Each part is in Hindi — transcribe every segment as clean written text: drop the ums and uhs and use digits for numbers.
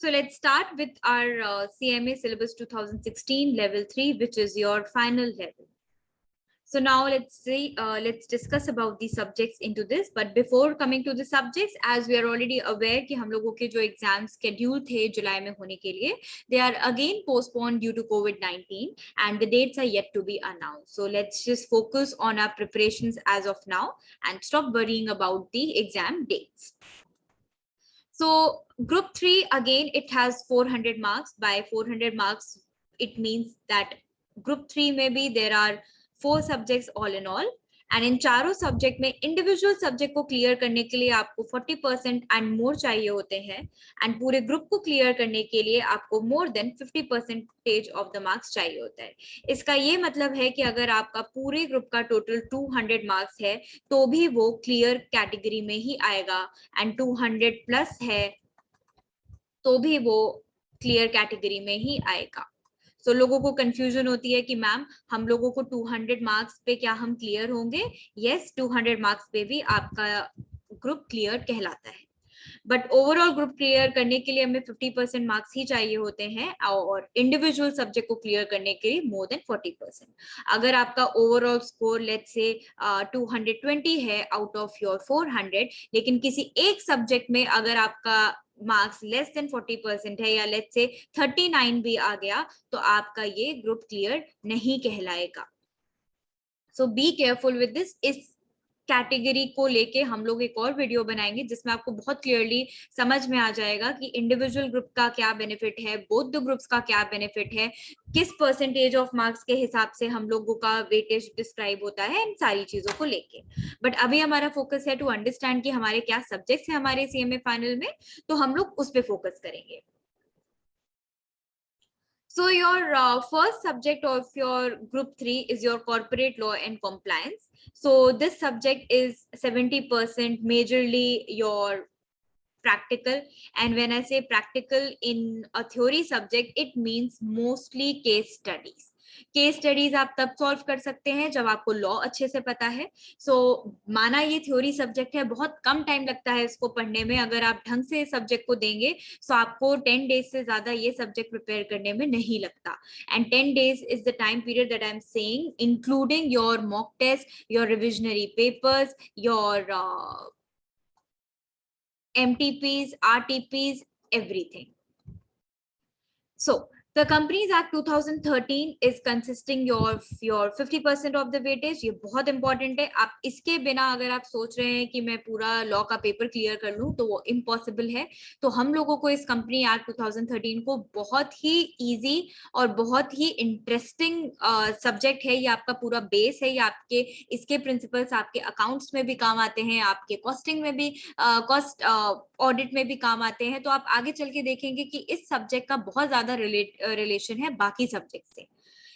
So let's start with our CMA syllabus 2016 level 3, which is your final level. So now let's discuss about the subjects into this. But before coming to the subjects, as we are already aware कि हम लोगों के जो एग्जाम schedule थे जुलाई में होने के लिए, they are again postponed due to COVID-19 and the dates are yet to be announced. So let's just focus on our preparations as of now and stop worrying about the exam dates. So group 3, again, it has 400 marks. By 400 marks, it means that group 3 maybe there are 4 subjects all in all. And in चारों सब्जेक्ट में इंडिविजुअल सब्जेक्ट को क्लियर करने के लिए आपको 40% एंड मोर चाहिए होते हैं एंड पूरे ग्रुप को क्लियर करने के लिए आपको more than 50% of the marks चाहिए होता है। इसका ये मतलब है कि अगर आपका पूरे ग्रुप का टोटल 200 मार्क्स है तो भी वो क्लियर कैटेगरी में ही आएगा एंड 200 प्लस है तो भी वो क्लियर कैटेगरी में ही आएगा। तो लोगों को कंफ्यूजन होती है कि मैम हम लोगों को 200 मार्क्स पे क्या हम क्लियर होंगे? यस, 200 मार्क्स पे भी आपका ग्रुप क्लियर कहलाता है, बट ओवरऑल ग्रुप क्लियर करने के लिए हमें 50% मार्क्स ही चाहिए होते हैं और इंडिविजुअल सब्जेक्ट को क्लियर करने के लिए मोर देन 40%। अगर आपका ओवरऑल स्कोर लेट्स से 220 है आउट ऑफ योर 400, लेकिन किसी एक सब्जेक्ट में अगर आपका मार्क्स लेस देन 40% है या लेट्स से 39 भी आ गया तो आपका ये ग्रुप क्लियर नहीं कहलाएगा। सो बी केयरफुल विद दिस। इस कैटेगरी को लेके हम लोग एक और वीडियो बनाएंगे जिसमें आपको बहुत क्लियरली समझ में आ जाएगा कि इंडिविजुअल ग्रुप का क्या बेनिफिट है, बोथ द ग्रुप्स का क्या बेनिफिट है, किस परसेंटेज ऑफ मार्क्स के हिसाब से हम लोगों का वेटेज डिस्क्राइब होता है, इन सारी चीजों को लेके। बट अभी हमारा फोकस है टू अंडरस्टैंड कि हमारे क्या सब्जेक्ट्स हैं हमारे सीएमए फाइनल में, तो हम लोग उस पर फोकस करेंगे। So your first subject of your group 3 is your corporate law and compliance. So this subject is 70% majorly your practical, and when I say practical in a theory subject, it means mostly case studies. Case studies आप तब सॉल्व कर सकते हैं जब आपको लॉ अच्छे से पता है। सो माना ये थ्योरी सब्जेक्ट है, बहुत कम टाइम लगता है इसको पढ़ने में, अगर आप ढंग से सब्जेक्ट को देंगे तो आपको 10 डेज से ज्यादा ये सब्जेक्ट प्रिपेयर करने में नहीं लगता। And 10 days is the time period that I am saying, including your mock test, your revisionary papers, your MTPs, RTPs, everything. So the Companies Act 2013 is consisting your 50% of the weightage. ये बहुत इंपॉर्टेंट है। आप इसके बिना अगर आप सोच रहे हैं कि मैं पूरा लॉ का पेपर क्लियर कर लूं तो वो इम्पॉसिबल है। तो हम लोगों को इस कंपनी एक्ट 2013 को बहुत ही इजी और बहुत ही इंटरेस्टिंग सब्जेक्ट है। ये आपका पूरा बेस है। ये आपके इसके प्रिंसिपल्स आपके अकाउंट्स में भी काम आते हैं, आपके कॉस्टिंग में भी, कॉस्ट ऑडिट में भी काम आते हैं। तो आप आगे चल के देखेंगे कि इस सब्जेक्ट का बहुत ज्यादा रिलेशन है बाकी सब्जेक्ट से।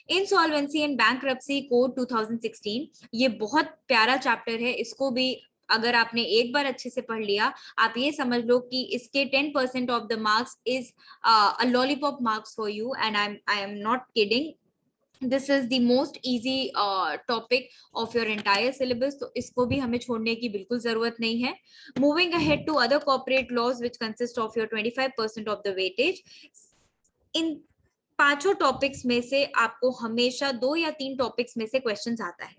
इंसॉल्वेंसी एंड बैंकरप्सी कोड 2016, ये बहुत प्यारा चैप्टर है। इसको भी अगर आपने एक बार अच्छे से पढ़ लिया, आप ये समझ लो कि इसके 10% of the marks is a lollipop marks for you, and I am not kidding. This is the most easy topic of your entire syllabus, तो इसको भी हमें छोड़ने की बिल्कुल जरूरत नहीं है। Moving ahead to other corporate laws which consist of your 25% of the weightage. इन पांचों टॉपिक्स में से आपको हमेशा 2 या 3 टॉपिक्स में से क्वेश्चंस आता है।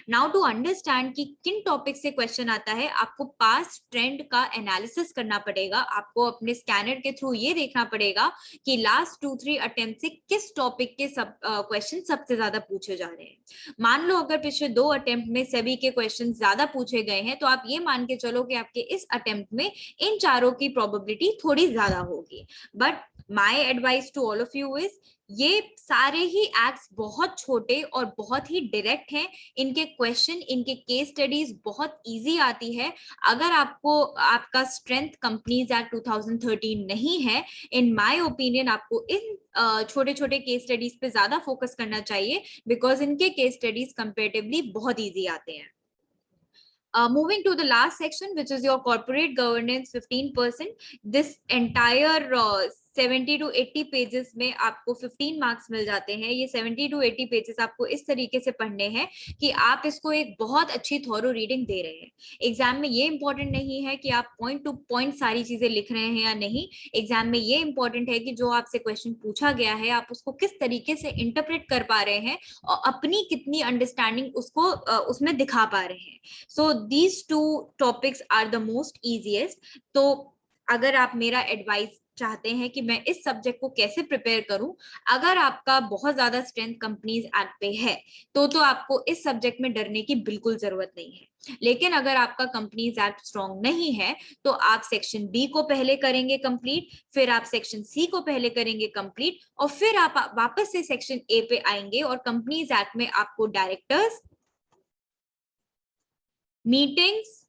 नाउ टू अंडरस्टैंड कि किन टॉपिक से क्वेश्चन आता है, आपको पास्ट ट्रेंड का एनालिसिस करना पड़ेगा। आपको अपने स्कैनर के थ्रू ये देखना पड़ेगा कि लास्ट 2-3 अटेम्प्ट से किस टॉपिक के सब क्वेश्चन सबसे ज्यादा पूछे जा रहे हैं। मान लो अगर पिछले 2 अटेम्प्ट में सभी के क्वेश्चन ज्यादा पूछे गए हैं तो आप ये मान के चलो कि आपके इस अटेम्प्ट में इन चारों की प्रोबेबिलिटी थोड़ी ज्यादा होगी। But my advice to all of you is, ये सारे ही एक्ट्स बहुत छोटे और बहुत ही डायरेक्ट हैं। इनके क्वेश्चन, इनके केस स्टडीज बहुत इजी आती है। अगर आपको आपका स्ट्रेंथ कंपनीज एक्ट 2013 नहीं है, इन माय ओपिनियन आपको इन छोटे छोटे केस स्टडीज पे ज्यादा फोकस करना चाहिए, बिकॉज इनके केस स्टडीज कंपेरेटिवली बहुत इजी आते हैं। Moving to the last section, which is your corporate governance 15%. This entire 70 to 80 pages में आपको 15 मार्क्स मिल जाते हैं। ये 70 to 80 पेजेस आपको इस तरीके से पढ़ने हैं कि आप इसको एक बहुत अच्छी थॉरो रीडिंग दे रहे हैं। एग्जाम में ये इंपॉर्टेंट नहीं है कि आप पॉइंट टू पॉइंट सारी चीजें लिख रहे हैं या नहीं। एग्जाम में ये इंपॉर्टेंट है कि जो आपसे क्वेश्चन पूछा गया है आप उसको किस तरीके से इंटरप्रेट कर पा रहे हैं और अपनी कितनी अंडरस्टैंडिंग उसको उसमें दिखा पा रहे हैं। So these two topics are the most easiest. तो अगर आप मेरा एडवाइस चाहते हैं कि मैं इस सब्जेक्ट को कैसे प्रिपेयर करूं, अगर आपका बहुत ज्यादा स्ट्रेंथ कंपनीज एक्ट पे है तो आपको इस सब्जेक्ट में डरने की बिल्कुल जरूरत नहीं है। लेकिन अगर आपका कंपनीज एक्ट स्ट्रॉन्ग नहीं है तो आप सेक्शन बी को पहले करेंगे कंप्लीट, फिर आप सेक्शन सी को पहले करेंगे कंप्लीट, और फिर आप वापस से सेक्शन ए पे आएंगे और कंपनीज एक्ट में आपको directors, meetings,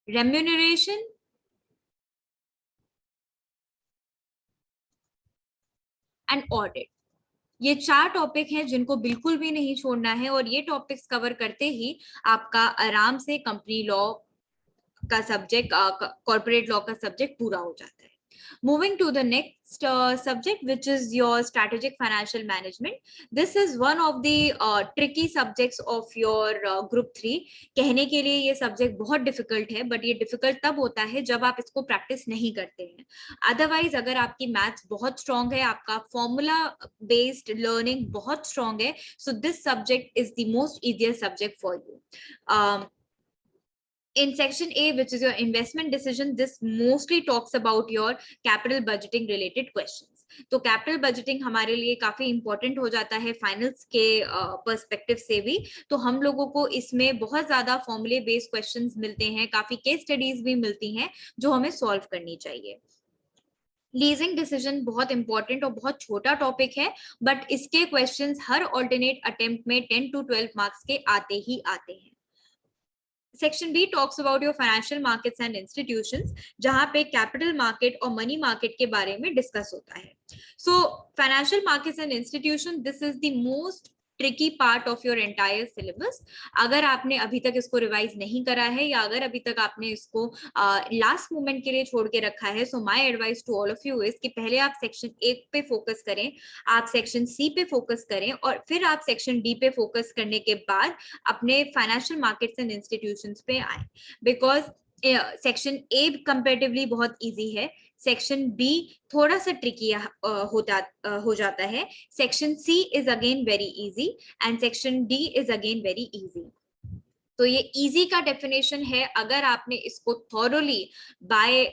remuneration and audit, ये 4 टॉपिक हैं जिनको बिल्कुल भी नहीं छोड़ना है। और ये टॉपिक्स कवर करते ही आपका आराम से कंपनी लॉ का सब्जेक्ट, कॉर्पोरेट लॉ का सब्जेक्ट पूरा हो जाता है। Moving to the next subject, which is your strategic financial management. This is one of the tricky subjects of your group 3. कहने के लिए ये सब्जेक्ट बहुत डिफिकल्ट है, बट ये डिफिकल्ट तब होता है जब आप इसको प्रैक्टिस नहीं करते हैं। अदरवाइज अगर आपकी मैथ्स बहुत स्ट्रांग है, आपका फॉर्मूला बेस्ड लर्निंग बहुत स्ट्रांग है, so this subject is the most easiest subject for you. In section A, which is your investment decision, this mostly talks about your capital budgeting related questions. तो कैपिटल बजटिंग हमारे लिए काफी इंपॉर्टेंट हो जाता है फाइनल्स के पर्सपेक्टिव से भी। तो हम लोगों को इसमें बहुत ज्यादा फॉर्मूले बेस्ड क्वेश्चंस मिलते हैं, काफी केस स्टडीज भी मिलती हैं जो हमें सॉल्व करनी चाहिए। लीजिंग डिसीजन बहुत इंपॉर्टेंट और बहुत छोटा टॉपिक है, बट इसके क्वेश्चंस हर ऑल्टरनेट अटेम्प्ट में 10 to 12 मार्क्स के आते ही आते हैं। Section B talks about your financial markets and institutions, जहां पे कैपिटल मार्केट और मनी मार्केट के बारे में डिस्कस होता है। So financial markets and institution, this is the most tricky part of your entire syllabus. अगर आपने अभी तक इसको रिवाइज नहीं करा है या अगर अभी तक आपने इसको लास्ट मोमेंट के लिए छोड़ के रखा है, so my advice to all of you is कि पहले आप सेक्शन 1 पे फोकस करें, आप सेक्शन सी पे फोकस करें, और फिर आप सेक्शन डी पे फोकस करने के बाद अपने फाइनेंशियल मार्केट्स एंड इंस्टीट्यूशंस पे आए। बिकॉज सेक्शन ए कंपेरेटिवली बहुत इजी है, सेक्शन बी थोड़ा सा ट्रिकी हो जाता है, section C is again very easy and section D is again very easy. तो ये इजी का डेफिनेशन है, अगर आपने इसको थॉरोली बाय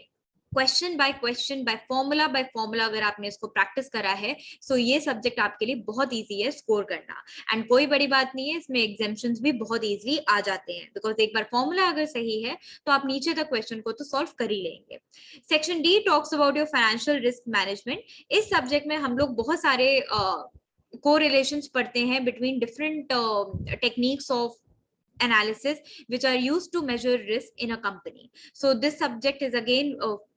फॉर्मूला अगर आपने इसको प्रैक्टिस करा है, सो ये सब्जेक्ट आपके लिए बहुत इजी है स्कोर करना। एंड कोई बड़ी बात नहीं है, इसमें एग्जाम्शंस भी बहुत इजीली आ जाते हैं, बिकॉज एक बार फॉर्मूला अगर सही है तो आप नीचे तक क्वेश्चन को तो सॉल्व कर ही लेंगे। Section D talks about your financial risk management. इस सब्जेक्ट में हम लोग बहुत सारे कोरिलेशंस पढ़ते हैं between different techniques of analysis which are used to measure risk in a company. So this subject is again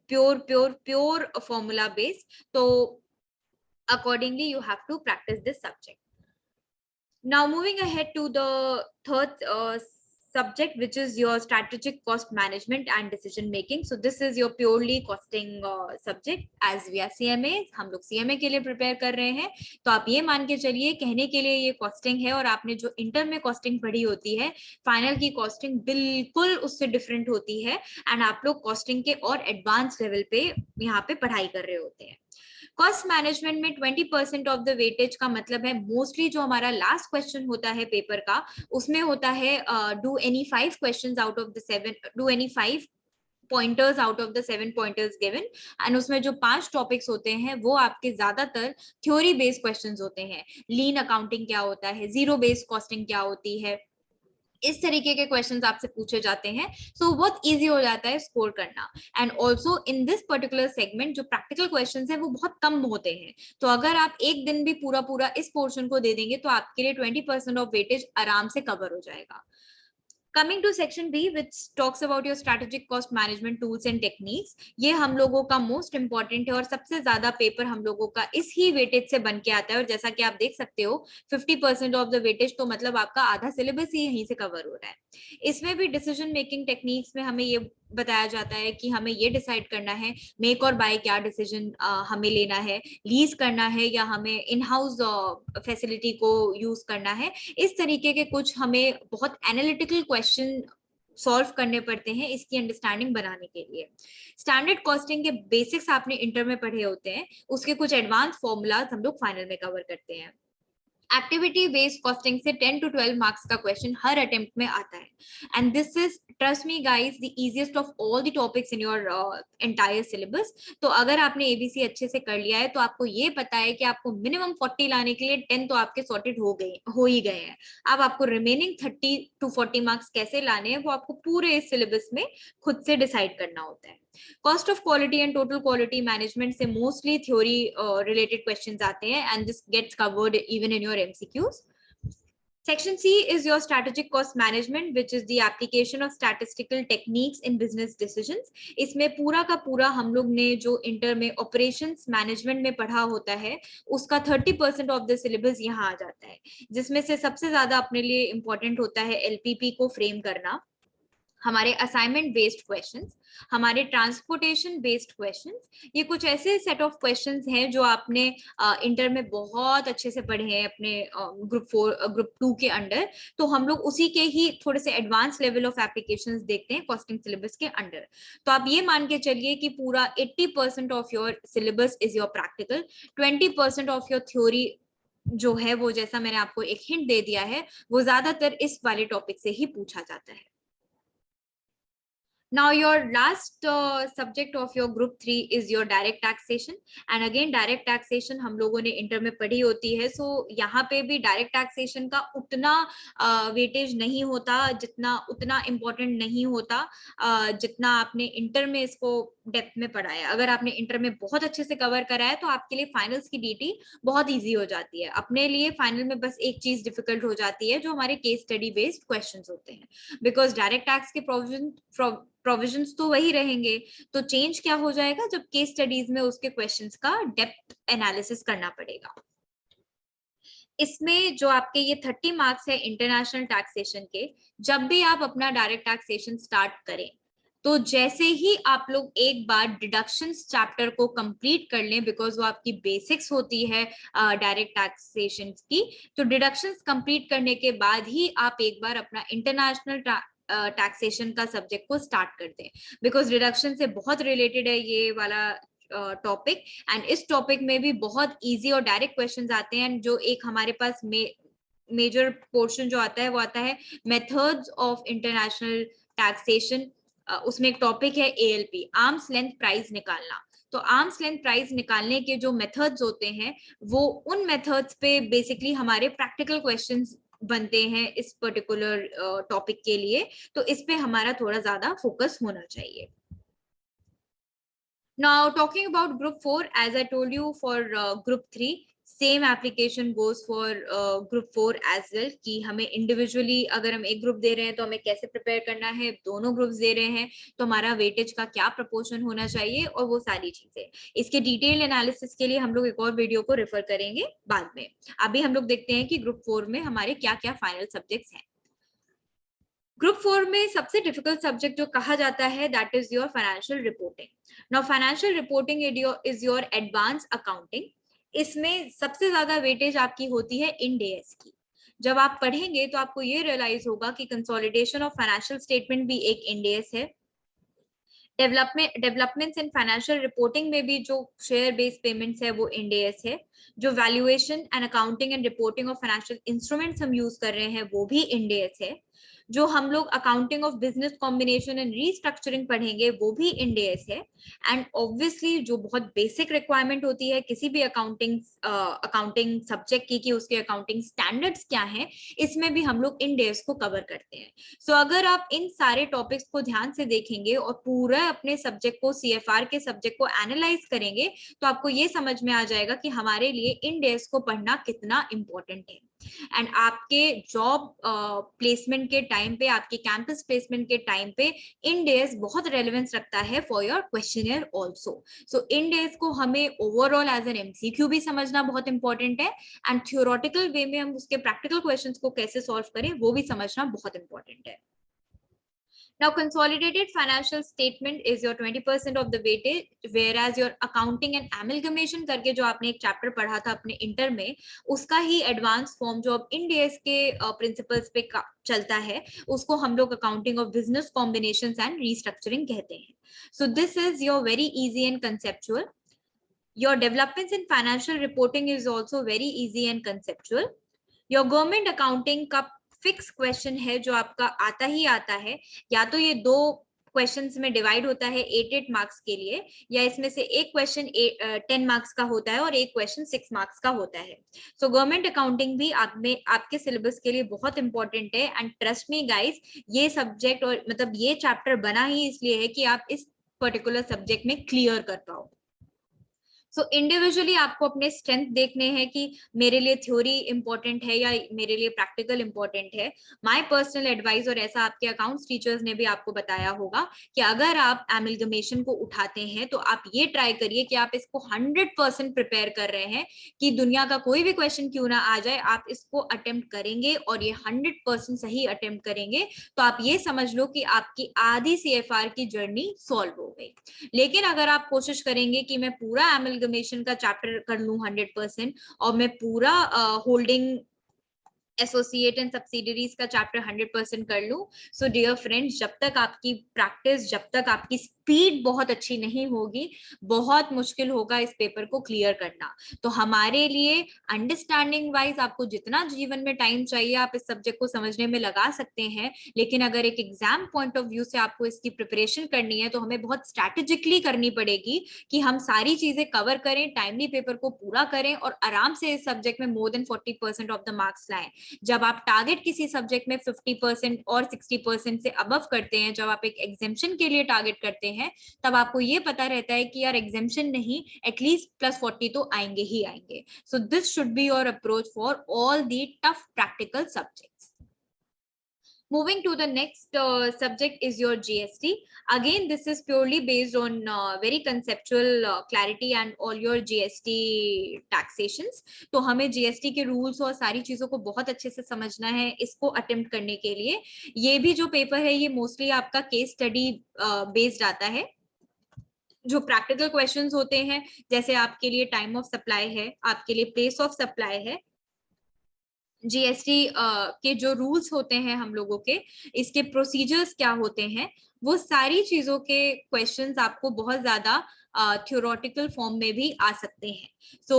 pure formula based, so accordingly you have to practice this subject. Now moving ahead to the third subject, which is your strategic cost management and decision making. So this is your purely costing subject, as we are CMAs, हम लोग CMA के लिए प्रिपेयर कर रहे हैं। तो आप ये मान के चलिए, कहने के लिए ये कॉस्टिंग है, और आपने जो इंटर में कॉस्टिंग पढ़ी होती है, फाइनल की कॉस्टिंग बिल्कुल उससे डिफरेंट होती है, एंड आप लोग कॉस्टिंग के और एडवांस लेवल पे यहाँ पे पढ़ाई कर रहे होते हैं। कॉस्ट मैनेजमेंट में 20% ऑफ द वेटेज का मतलब है, मोस्टली जो हमारा लास्ट क्वेश्चन होता है पेपर का, उसमें होता है do any 5 questions out of the 7, do any 5 pointers out of the 7 pointers given, and उसमें जो 5 टॉपिक्स होते हैं वो आपके ज्यादातर थ्योरी बेस्ड क्वेश्चंस होते हैं। लीन अकाउंटिंग क्या होता है, जीरो बेस्ड कॉस्टिंग क्या होती है, इस तरीके के क्वेश्चंस आपसे पूछे जाते हैं। सो बहुत इजी हो जाता है स्कोर करना। And also in this particular segment जो प्रैक्टिकल क्वेश्चंस है वो बहुत कम होते हैं, तो अगर आप एक दिन भी पूरा इस पोर्शन को दे देंगे तो आपके लिए 20% ऑफ वेटेज आराम से कवर हो जाएगा। Coming to section B, which talks about your strategic cost management tools and techniques, ये हम लोगों का मोस्ट इंपॉर्टेंट है और सबसे ज्यादा पेपर हम लोगों का इस ही वेटेज से बन के आता है। और जैसा कि आप देख सकते हो 50% ऑफ द वेटेज, तो मतलब आपका आधा सिलेबस ही यहीं से कवर हो रहा है। इसमें भी डिसीजन मेकिंग टेक्निक्स में हमें ये बताया जाता है कि हमें ये डिसाइड करना है मेक और बाय क्या डिसीजन हमें लेना है, लीज करना है या हमें इन हाउस फैसिलिटी को यूज करना है। इस तरीके के कुछ हमें बहुत एनालिटिकल क्वेश्चन सॉल्व करने पड़ते हैं इसकी अंडरस्टैंडिंग बनाने के लिए। स्टैंडर्ड कॉस्टिंग के बेसिक्स आपने इंटर में पढ़े होते हैं, उसके कुछ एडवांस फॉर्मूलाज हम लोग फाइनल में कवर करते हैं। एक्टिविटी बेस्ड कॉस्टिंग से 10 to 12 मार्क्स का क्वेश्चन हर अटेम्प्ट में आता है, and this is trust me guys the easiest of all the topics in your entire syllabus. तो अगर आपने एबीसी अच्छे से कर लिया है तो आपको ये पता है कि आपको मिनिमम 40 लाने के लिए 10 तो आपके सॉर्टेड हो ही गए हैं। अब आपको रिमेनिंग 30 to 40 मार्क्स कैसे लाने हैं वो आपको पूरे इस सिलेबस में खुद से डिसाइड करना होता है। Cost of quality and total quality management से मोस्टली थ्योरी रिलेटेड क्वेश्चंस आते हैं, and this gets covered even in your MCQs. Section C is your strategic cost management, which is the application of statistical techniques in business decisions. इसमें पूरा का पूरा हम लोग ने जो इंटर में ऑपरेशंस मैनेजमेंट में पढ़ा होता है उसका 30% ऑफ द सिलेबस यहाँ आ जाता है, जिसमें से सबसे ज्यादा अपने लिए इंपॉर्टेंट होता है एलपीपी को फ्रेम करना, हमारे असाइनमेंट बेस्ड क्वेश्चंस, हमारे ट्रांसपोर्टेशन बेस्ड क्वेश्चंस। ये कुछ ऐसे सेट ऑफ क्वेश्चंस हैं जो आपने इंटर में बहुत अच्छे से पढ़े हैं अपने ग्रुप 2 के अंडर। तो हम लोग उसी के ही थोड़े से एडवांस लेवल ऑफ एप्लीकेशंस देखते हैं कॉस्टिंग सिलेबस के अंडर। तो आप ये मान के चलिए कि पूरा 80% of your syllabus is your practical, 20% of your theory जो है वो, जैसा मैंने आपको एक हिंट दे दिया है, वो ज्यादातर इस वाले टॉपिक से ही पूछा जाता है। Now your last subject of your group 3 is your direct taxation, and again direct taxation हम लोगों ने इंटर में पढ़ी होती है। सो यहाँ पे भी डायरेक्ट टैक्सेशन का उतना वेटेज नहीं होता, उतना इम्पोर्टेंट नहीं होता जितना आपने इंटर में इसको डेप्थ में पढ़ा है। अगर आपने इंटर में बहुत अच्छे से कवर करा है तो आपके लिए फाइनल्स की डीटी बहुत ईजी हो जाती है। अपने लिए फाइनल में बस एक चीज डिफिकल्ट हो जाती है जो हमारे केस स्टडी बेस्ड क्वेश्चंस होते हैं, बिकॉज डायरेक्ट टैक्स के प्रोविजंस तो वही रहेंगे। तो चेंज क्या हो जाएगा जब केस स्टडीज में उसके क्वेश्चंस का डेप्थ एनालिसिस करना पड़ेगा। इसमें जो आपके ये 30 मार्क्स है इंटरनेशनल टैक्सेशन के, जब भी आप अपना डायरेक्ट टैक्सेशन स्टार्ट करें तो जैसे ही आप लोग एक बार डिडक्शंस चैप्टर को कंप्लीट कर लें, बिकॉज वो आपकी बेसिक्स होती है डायरेक्ट टैक्सेशन की, तो डिडक्शंस कंप्लीट करने के बाद ही आप एक बार अपना इंटरनेशनल टैक्सेशन का सब्जेक्ट को स्टार्ट कर दें, बिकॉज डिडक्शन से बहुत रिलेटेड है ये वाला टॉपिक। एंड इस टॉपिक में भी बहुत इजी और डायरेक्ट क्वेश्चंस आते हैं। जो एक हमारे पास मेजर पोर्शन जो आता है वो आता है मेथड्स ऑफ इंटरनेशनल टैक्सेशन। उसमें एक टॉपिक है एएलपी, आर्म्स लेंथ प्राइस निकालना। तो आर्म्स लेंथ प्राइस निकालने के जो मेथड्स होते हैं वो उन मेथड्स पे बेसिकली हमारे प्रैक्टिकल क्वेश्चंस बनते हैं इस पर्टिकुलर टॉपिक के लिए। तो इस पे हमारा थोड़ा ज्यादा फोकस होना चाहिए। Now talking about group 4, as I told you for group 3, same application goes for group 4 as well, कि हमें इंडिविजुअली अगर हम एक ग्रुप दे रहे हैं तो हमें कैसे प्रिपेयर करना है, दोनों ग्रुप्स दे रहे हैं तो हमारा वेटेज का क्या प्रपोर्शन होना चाहिए, और वो सारी चीजें। इसके डिटेल एनालिसिस के लिए हम लोग एक और वीडियो को रेफर करेंगे बाद में। अभी हम लोग देखते हैं कि ग्रुप 4 में हमारे क्या क्या फाइनल सब्जेक्ट्स हैं। ग्रुप 4 में सबसे डिफिकल्ट सब्जेक्ट जो कहा जाता है that is your financial reporting. Now financial reporting is your advance accounting. इसमें सबसे ज्यादा वेटेज आपकी होती है इंड एएस की। जब आप पढ़ेंगे तो आपको ये रियलाइज होगा कि कंसोलिडेशन ऑफ फाइनेंशियल स्टेटमेंट भी एक इंड एएस है। डेवलपमेंट्स इन फाइनेंशियल रिपोर्टिंग में भी जो शेयर बेस्ड पेमेंट्स है वो इंड एएस है। जो valuation and accounting and reporting of financial instruments हम यूज कर रहे हैं वो भी इंड एएस है। जो हम लोग accounting of business combination and restructuring पढ़ेंगे वो भी इंड एएस है। एंड ऑब्वियसली जो बहुत बेसिक रिक्वायरमेंट होती है किसी भी अकाउंटिंग सब्जेक्ट की, कि उसके अकाउंटिंग स्टैंडर्ड्स क्या हैं, इसमें भी हम लोग इंड एएस को कवर करते हैं। सो अगर आप इन सारे टॉपिक्स को ध्यान से देखेंगे और पूरा अपने सब्जेक्ट को, सीएफआर के सब्जेक्ट को एनालाइज करेंगे तो आपको ये समझ में आ जाएगा कि हमारे लिए इंड एएस को पढ़ना कितना इंपॉर्टेंट है। एंड आपके जॉब प्लेसमेंट के टाइम पे, आपके कैंपस प्लेसमेंट के टाइम पे इंड एएस बहुत रेलेवेंस रखता है for your questionnaire also. So Ind AS को हमें ओवरऑल एज एन एमसीक्यू भी समझना बहुत इंपॉर्टेंट है, एंड थ्योरेटिकल वे में हम उसके प्रैक्टिकल क्वेश्चंस को कैसे सॉल्व करें वो भी समझना बहुत इंपॉर्टेंट है। Now, consolidated financial statement is your 20% of the weightage, whereas your accounting and amalgamation करके जो आपने एक चैप्टर पढ़ा था अपने इंटर में, उसका ही एडवांस फॉर्म जो अब इन डेज के प्रिंसिपल्स पे चलता है, उसको हम लोग accounting of business combinations and restructuring कहते हैं. So this is your very easy and conceptual. Your developments in financial reporting is also very easy and conceptual. Your government accounting का फिक्स क्वेश्चन है जो आपका आता ही आता है, या तो ये दो क्वेश्चंस में डिवाइड होता है 8 मार्क्स के लिए, या इसमें से एक क्वेश्चन 10 मार्क्स का होता है और एक क्वेश्चन 6 मार्क्स का होता है. सो गवर्नमेंट अकाउंटिंग भी आप में आपके सिलेबस के लिए बहुत इंपॉर्टेंट है. एंड ट्रस्ट मी गाइस, ये सब्जेक्ट और मतलब ये चैप्टर बना ही इसलिए है कि आप इस पर्टिकुलर सब्जेक्ट में क्लियर कर पाओ. सो इंडिविजुअली आपको अपने स्ट्रेंथ देखने हैं कि मेरे लिए थ्योरी इंपॉर्टेंट है या मेरे लिए प्रैक्टिकल इंपॉर्टेंट है. माय पर्सनल एडवाइस, और ऐसा आपके अकाउंट्स टीचर्स ने भी आपको बताया होगा, कि अगर आप एमलगमेशन को उठाते हैं तो आप ये ट्राई करिए कि आप इसको 100% प्रिपेयर कर रहे हैं, कि दुनिया का कोई भी क्वेश्चन क्यों ना आ जाए, आप इसको अटेम्प्ट करेंगे और ये 100% सही अटेम्प्ट करेंगे, तो आप ये समझ लो कि आपकी आधी CFR की जर्नी सॉल्व हो गई. लेकिन अगर आप कोशिश करेंगे कि मैं पूरा एमलगमेशन का चैप्टर कर लूं 100% और मैं पूरा होल्डिंग एसोसिएट एंड सब्सिडरीज का चैप्टर 100% कर लूं, सो डियर फ्रेंड्स, जब तक आपकी प्रैक्टिस, जब तक आपकी स्पीड बहुत अच्छी नहीं होगी, बहुत मुश्किल होगा इस पेपर को क्लियर करना. तो हमारे लिए अंडरस्टैंडिंग वाइज आपको जितना जीवन में टाइम चाहिए आप इस सब्जेक्ट को समझने में लगा सकते हैं, लेकिन अगर एक एग्जाम पॉइंट ऑफ व्यू से आपको इसकी प्रिपरेशन करनी है तो हमें बहुत स्ट्रैटेजिकली करनी पड़ेगी कि हम सारी चीजें कवर करें, टाइमली पेपर को पूरा करें और आराम से इस सब्जेक्ट में more than 40% of the marks लाएं. जब आप टारगेट किसी सब्जेक्ट में 50% और 60% से अबव करते हैं, जब आप एक एग्जेम्पशन के लिए टारगेट करते हैं, तब आपको ये पता रहता है कि यार एग्जेम्पशन नहीं, एटलीस्ट +40 तो आएंगे ही आएंगे. So this should be your approach for all the tough practical subjects. Moving to the next subject is your GST. Again, this is purely based on very conceptual clarity and all your GST taxations. तो हमें GST के rules और सारी चीजों को बहुत अच्छे से समझना है इसको attempt करने के लिए. ये भी जो पेपर है ये mostly आपका case study based आता है. जो प्रैक्टिकल क्वेश्चंस होते हैं, जैसे आपके लिए टाइम ऑफ सप्लाई है, आपके लिए प्लेस ऑफ सप्लाई है, जीएसटी के जो रूल्स होते हैं हम लोगों के, इसके प्रोसीजर्स क्या होते हैं, वो सारी चीजों के क्वेश्चंस आपको बहुत ज्यादा थ्योरेटिकल फॉर्म में भी आ सकते हैं. So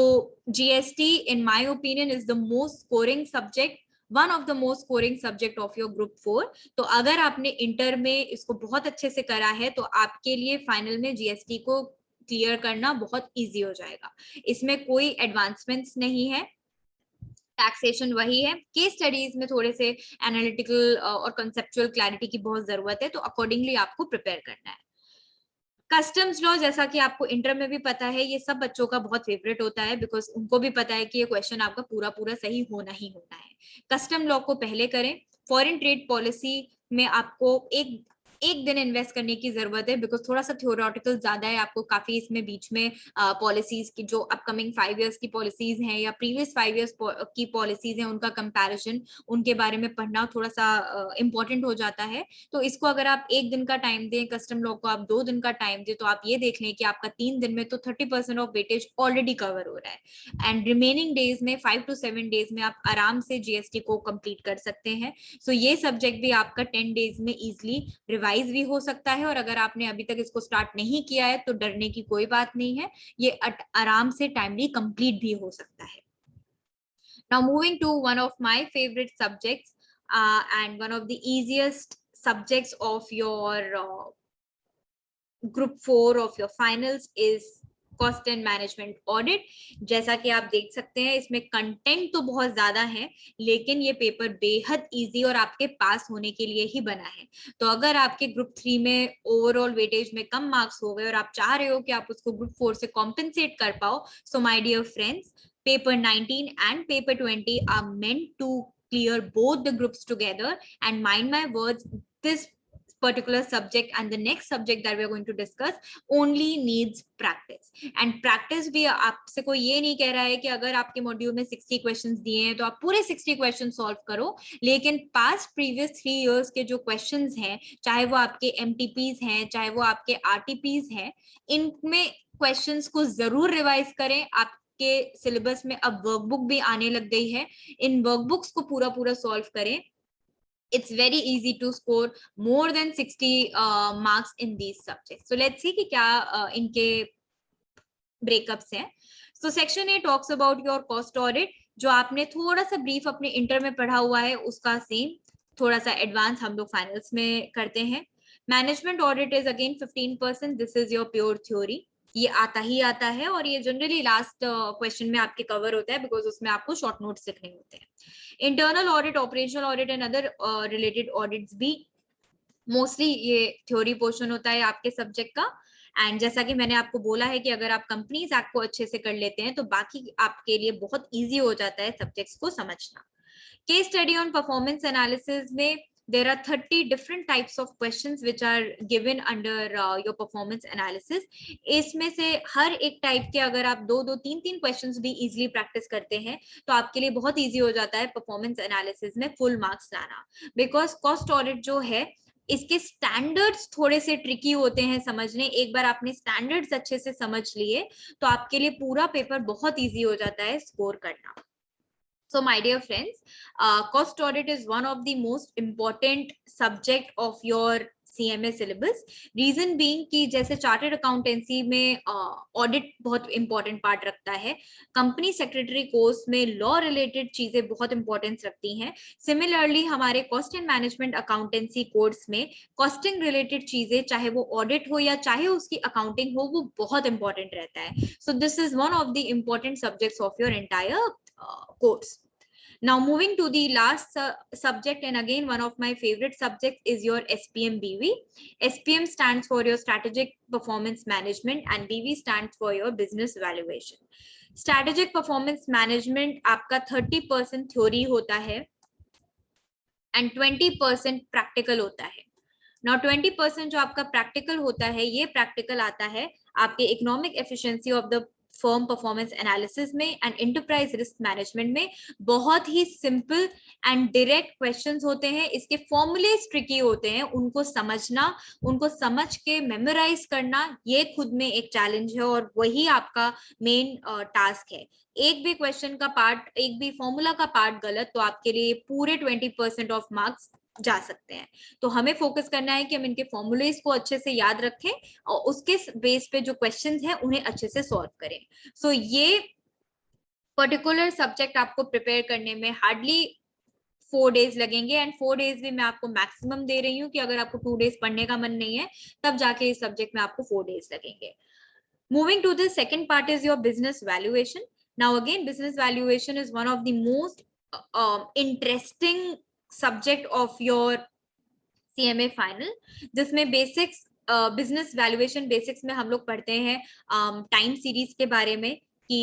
GST in my opinion is the most scoring subject, one of the most scoring subject of your group 4. तो अगर आपने इंटर में इसको बहुत अच्छे से करा है तो आपके लिए फाइनल में जीएसटी को क्लियर करना बहुत इजी हो जाएगा. इसमें कोई एडवांसमेंट्स नहीं है, टैक्सेशन वही है. केस स्टडीज में थोड़े से एनालिटिकल और कंसेप्चुअल क्लैरिटी की बहुत जरूरत है, तो अकॉर्डिंगली आपको प्रिपेयर करना है. कस्टम्स लॉ, जैसा कि आपको इंटर में भी पता है, ये सब बच्चों का बहुत फेवरेट होता है, बिकॉज उनको भी पता है कि ये क्वेश्चन आपका पूरा पूरा सही होना ही होना है. कस्टम लॉ को पहले करें. फॉरेन ट्रेड पॉलिसी में आपको एक दिन इन्वेस्ट करने की जरूरत है, बिकॉज थोड़ा सा थ्योरेटिकल ज्यादा है. आपको काफी इसमें बीच में पॉलिसीज की जो अपकमिंग 5 years की पॉलिसीज हैं या प्रीवियस 5 years की पॉलिसीज हैं, उनका कंपैरिजन, उनके बारे में पढ़ना थोड़ा सा इंपॉर्टेंट हो जाता है. तो इसको अगर आप 1 दिन का टाइम दें, कस्टम लॉ को आप 2 दिन का टाइम दें, तो आप ये देख लें कि आपका 3 दिन में तो 30% ऑफ वेटेज ऑलरेडी कवर हो रहा है. एंड रिमेनिंग डेज में 5 to 7 डेज में आप आराम से जीएसटी को कंप्लीट कर सकते हैं. सो ये सब्जेक्ट भी आपका 10 डेज में इजिली रिवाइज भी हो सकता है, और अगर आपने अभी तक इसको स्टार्ट नहीं किया है तो डरने की कोई बात नहीं है, ये आराम से टाइमली कंप्लीट भी हो सकता है. Now moving to one of my favorite subjects and one of the easiest subjects of your group 4 of your finals is cost and management audit. जैसा कि आप देख सकते हैं इसमें कंटेंट तो बहुत ज्यादा है, लेकिन ये पेपर बेहद इजी और आपके पास होने के लिए ही बना है. तो अगर आपके ग्रुप 3 में ओवरऑल वेटेज में कम मार्क्स हो गए और आप चाह रहे हो कि आप उसको ग्रुप 4 से कॉम्पेंसेट कर पाओ, so my dear friends, paper 19 and paper 20 are meant to clear both the groups together. And mind my words, this particular subject and the next subject that we are going to discuss only needs practice and practice भी आपसे कोई ये नहीं कह रहा है कि अगर आपके मॉड्यूल में 60 क्वेश्चंस दिए हैं तो आप पूरे 60 क्वेश्चन सॉल्व करो, लेकिन पास्ट प्रीवियस 3 इयर्स के जो क्वेश्चंस हैं, चाहे वो आपके एमटीपीज हैं, चाहे वो आपके आरटीपीज हैं, इनमें क्वेश्चंस को जरूर रिवाइज करें। आपके सिलेबस में अब वर्कबुक भी आने लग गई है, इन वर्कबुक्स को पूरा पूरा सॉल्व करें। It's very easy to score more than 60 marks in these subjects. So let's see कि क्या इनके breakups हैं. So section A talks about your cost audit, जो आपने थोड़ा सा brief अपने इंटर में पढ़ा हुआ है उसका सेम थोड़ा सा एडवांस हम लोग फाइनल्स में करते हैं। Management audit is again 15%, this is your pure theory, ये आता ही आता है और ये जनरली लास्ट क्वेश्चन में आपके कवर होता है बिकॉज उसमें आपको शॉर्ट नोट्स लिखने होते हैं। Internal audit, operational audit and other related audits भी मोस्टली ये थ्योरी पोर्शन होता है आपके सब्जेक्ट का। एंड जैसा कि मैंने आपको बोला है कि अगर आप कंपनीज एक्ट को अच्छे से कर लेते हैं तो बाकी आपके लिए बहुत इजी हो जाता है सब्जेक्ट्स को समझना। Case study on performance analysis में there are 30 different types of questions which are given under your performance analysis. इसमें से हर एक टाइप के अगर आप दो तीन क्वेश्चंस भी इजीली प्रैक्टिस करते हैं तो आपके लिए बहुत इजी हो जाता है परफॉर्मेंस एनालिसिस में फुल मार्क्स लाना। बिकॉज कॉस्ट ऑडिट जो है इसके स्टैंडर्ड्स थोड़े से ट्रिकी होते हैं समझने, एक बार आपने स्टैंडर्ड्स अच्छे से समझ लिए तो आपके लिए पूरा पेपर बहुत इजी हो जाता है स्कोर करना। So my dear friends, cost audit is one of the most important subject of your CMA syllabus. Reason being कि जैसे चार्टर्ड अकाउंटेंसी में ऑडिट बहुत इंपॉर्टेंट पार्ट रखता है, कंपनी सेक्रेटरी कोर्स में लॉ रिलेटेड चीजें बहुत इंपॉर्टेंस रखती हैं। सिमिलरली हमारे cost and management accountancy course में कॉस्टिंग रिलेटेड चीजें चाहे वो ऑडिट हो या चाहे उसकी अकाउंटिंग हो वो बहुत इंपॉर्टेंट रहता है। So this is one of the important subjects of your entire course. Now moving to the last subject, and again one of my favorite subjects is your SPM BV. SPM stands for your strategic performance management and BV stands for your business valuation. Strategic performance management आपका 30% theory होता है and 20% practical होता है। Now 20% जो आपका practical होता है, ये practical आता है आपके economic efficiency of the firm performance analysis में एंड एंटरप्राइज रिस्क मैनेजमेंट में। बहुत ही सिंपल एंड डायरेक्ट क्वेश्चंस होते हैं, इसके फॉर्मूलेस ट्रिकी होते हैं, उनको समझना, उनको समझ के मेमोराइज करना ये खुद में एक चैलेंज है और वही आपका मेन टास्क है। एक भी क्वेश्चन का पार्ट, एक भी फॉर्मूला का पार्ट गलत तो आपके लिए पूरे 20% ऑफ मार्क्स जा सकते हैं। तो हमें फोकस करना है कि हम इनके फॉर्मूलेस को अच्छे से याद रखें और उसके बेस पे जो क्वेश्चंस हैं उन्हें अच्छे से सॉल्व करें। सो ये पर्टिकुलर सब्जेक्ट आपको प्रिपेयर करने में हार्डली 4 डेज लगेंगे एंड 4 डेज भी मैं आपको मैक्सिमम दे रही हूँ कि अगर आपको 2 डेज पढ़ने का मन नहीं है तब जाके इस सब्जेक्ट में आपको 4 डेज लगेंगे। Moving to the second part is your business valuation. Now again, business valuation is one of the most interesting subject of your CMA final, जिसमें बेसिक्स बिजनेस वैल्यूएशन बेसिक्स में हम लोग पढ़ते हैं टाइम सीरीज के बारे में कि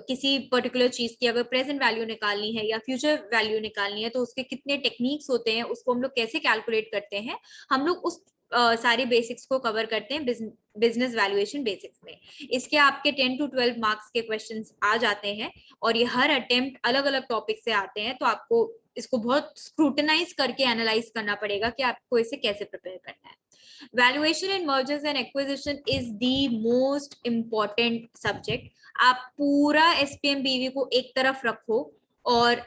किसी पर्टिकुलर चीज की अगर प्रेजेंट वैल्यू निकालनी है या फ्यूचर वैल्यू निकालनी है तो उसके कितने टेक्निक्स होते हैं, उसको हम लोग कैसे कैलकुलेट करते हैं, हम लोग उस सारे बेसिक्स को कवर करते हैं बिजनेस वैल्यूएशन बेसिक्स में। इसके आपके 10 to 12 मार्क्स के क्वेश्चंस आ जाते हैं और ये हर अटेम्प्ट अलग अलग टॉपिक से आते हैं, तो आपको इसको बहुत स्क्रूटनाइज करके एनालाइज करना पड़ेगा कि आपको इसे कैसे प्रिपेयर करना है। Valuation in mergers and acquisition is the most important subject. आप पूरा एसपीएम बीवी को एक तरफ रखो और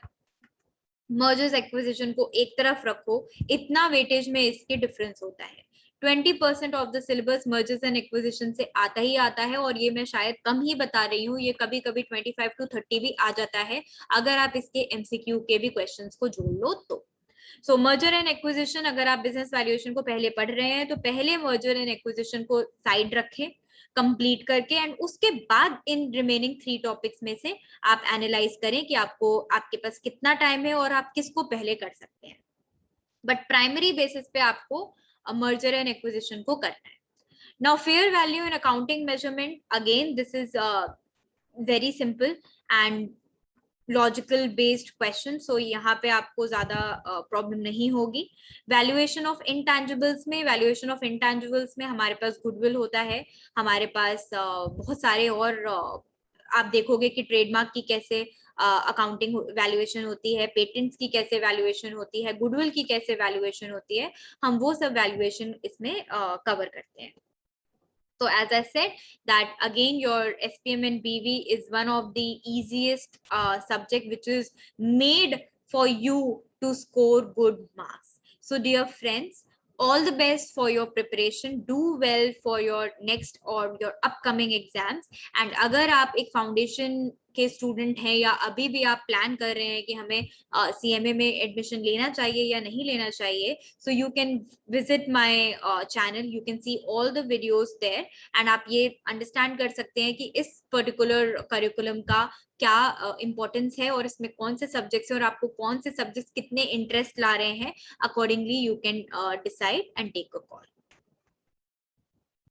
मर्जर्स एक्विजिशन को एक तरफ रखो, इतना वेटेज में इसके डिफरेंस होता है। 20% of the syllabus mergers and acquisition से आता ही आता है और ये मैं शायद कम ही बता रही हूँ, ये कभी कभी 25 to 30 भी आ जाता है अगर आप इसके एमसीक्यू के भी क्वेश्चंस को जोड़ लो तो। सो मर्जर एंड एक्विजिशन, अगर आप बिजनेस वैल्यूएशन को पहले पढ़ रहे हैं तो पहले मर्जर एंड एक्विजिशन को साइड रखें कंप्लीट करके एंड उसके बाद इन रिमेनिंग 3 टॉपिक्स में से आप एनालाइज करें कि आपको आपके पास कितना टाइम है और आप किसको पहले कर सकते हैं। बट प्राइमरी बेसिस पे आपको मर्जर एंड एक्विजिशन को करना है। Now fair value in accounting measurement, again this is very simple and logical based question, so यहाँ पे आपको ज्यादा प्रॉब्लम नहीं होगी। वैल्यूएशन ऑफ इंटैंजिबल्स में हमारे पास गुडविल होता है, हमारे पास बहुत सारे और आप देखोगे कि ट्रेडमार्क की कैसे अकाउंटिंग वैल्यूएशन होती है, पेटेंट्स की कैसे वैल्यूएशन होती है, गुडविल की कैसे वैल्यूएशन होती है, हम वो सब वैल्यूएशन इसमें कवर करते हैं। So as I said that again your SPM and BV is one of the easiest subject which is made for you to score good marks. So dear friends, all the best for your preparation. Do well for your next or your upcoming exams. And अगर आप एक foundation के स्टूडेंट हैं या अभी भी आप प्लान कर रहे हैं कि हमें CMA में एडमिशन लेना चाहिए या नहीं लेना चाहिए, so you can visit my channel, you can see all the videos there and आप ये अंडरस्टैंड कर सकते हैं कि इस पर्टिकुलर करिकुलम का क्या इंपॉर्टेंस है और इसमें कौन से सब्जेक्ट्स हैं और आपको कौन से सब्जेक्ट्स कितने इंटरेस्ट ला रहे हैं। Accordingly you can decide and take a call.